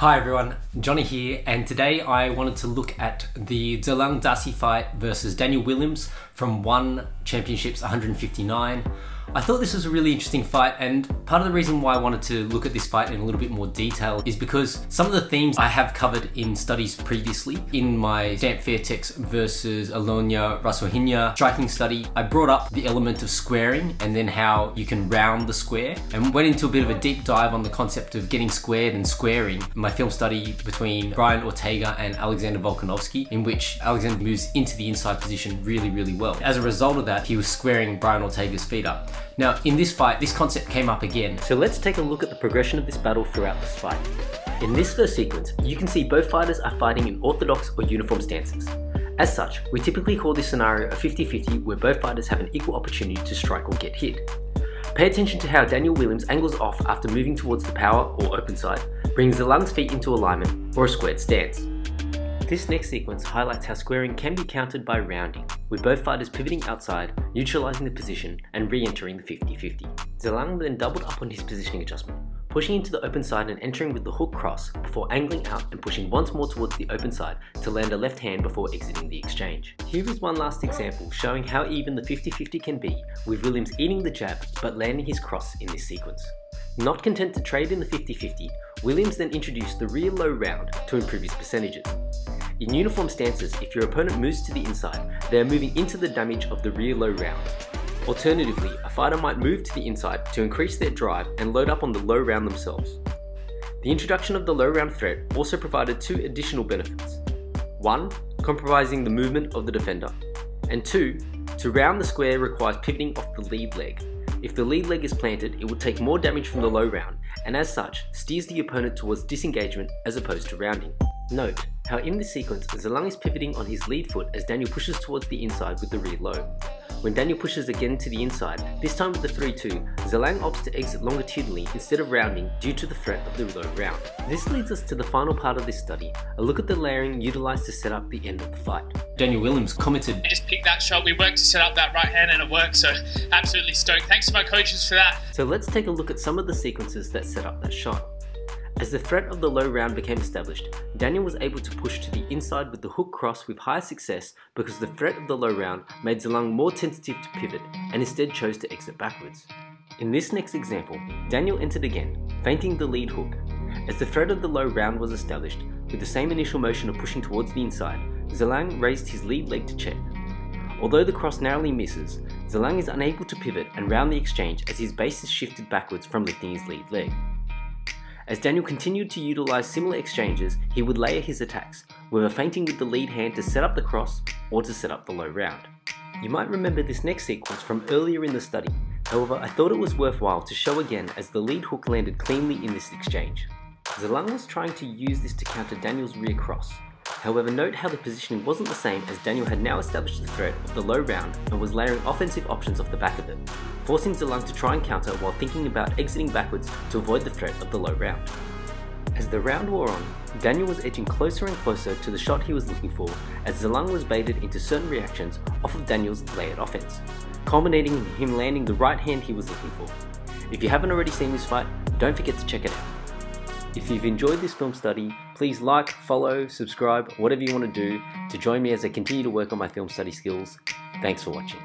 Hi everyone, Johnny here, and today I wanted to look at the Zelang Zhaxi fight versus Daniel Williams from One Championships 159. I thought this was a really interesting fight, and part of the reason why I wanted to look at this fight in a little bit more detail is because some of the themes I have covered in studies previously. In my Stamp Fairtex versus Alonia Rasohinya striking study, I brought up the element of squaring and then how you can round the square, and went into a bit of a deep dive on the concept of getting squared and squaring in my film study between Brian Ortega and Alexander Volkanovski, in which Alexander moves into the inside position really well. As a result of that, he was squaring Brian Ortega's feet up. Now, in this fight, this concept came up again. So let's take a look at the progression of this battle throughout this fight. In this first sequence, you can see both fighters are fighting in orthodox or uniform stances. As such, we typically call this scenario a 50-50 where both fighters have an equal opportunity to strike or get hit. Pay attention to how Daniel Williams angles off after moving towards the power or open side, bringing Zelang's feet into alignment or a squared stance. This next sequence highlights how squaring can be countered by rounding, with both fighters pivoting outside, neutralizing the position, and re-entering the 50-50. Zelang then doubled up on his positioning adjustment, pushing into the open side and entering with the hook cross before angling out and pushing once more towards the open side to land a left hand before exiting the exchange. Here is one last example showing how even the 50-50 can be, with Williams eating the jab but landing his cross in this sequence. Not content to trade in the 50-50, Williams then introduced the rear low round to improve his percentages. In uniform stances, if your opponent moves to the inside, they are moving into the damage of the rear low round. Alternatively, a fighter might move to the inside to increase their drive and load up on the low round themselves. The introduction of the low round threat also provided two additional benefits. 1. Compromising the movement of the defender. And 2. To round the square requires pivoting off the lead leg. If the lead leg is planted, it will take more damage from the low round, and as such, steers the opponent towards disengagement as opposed to rounding. Note how in this sequence, Zelang is pivoting on his lead foot as Daniel pushes towards the inside with the rear low. When Daniel pushes again to the inside, this time with the 3-2, Zelang opts to exit longitudinally instead of rounding due to the threat of the low round. This leads us to the final part of this study, a look at the layering utilised to set up the end of the fight. Daniel Williams commented, I just picked that shot, we worked to set up that right hand and it worked, so absolutely stoked. Thanks to my coaches for that. So let's take a look at some of the sequences that set up that shot. As the threat of the low round became established, Daniel was able to push to the inside with the hook cross with high success because the threat of the low round made Zelang more tentative to pivot and instead chose to exit backwards. In this next example, Daniel entered again, feinting the lead hook. As the threat of the low round was established, with the same initial motion of pushing towards the inside, Zelang raised his lead leg to check. Although the cross narrowly misses, Zelang is unable to pivot and round the exchange as his base is shifted backwards from lifting his lead leg. As Daniel continued to utilise similar exchanges, he would layer his attacks, whether feinting with the lead hand to set up the cross or to set up the low round. You might remember this next sequence from earlier in the study, however I thought it was worthwhile to show again as the lead hook landed cleanly in this exchange. Zelang was trying to use this to counter Daniel's rear cross. However, note how the positioning wasn't the same as Daniel had now established the threat of the low round and was layering offensive options off the back of it, forcing Zelang to try and counter while thinking about exiting backwards to avoid the threat of the low round. As the round wore on, Daniel was edging closer and closer to the shot he was looking for as Zelang was baited into certain reactions off of Daniel's layered offense, culminating in him landing the right hand he was looking for. If you haven't already seen this fight, don't forget to check it out. If you've enjoyed this film study, please like, follow, subscribe, whatever you want to do to join me as I continue to work on my film study skills. Thanks for watching.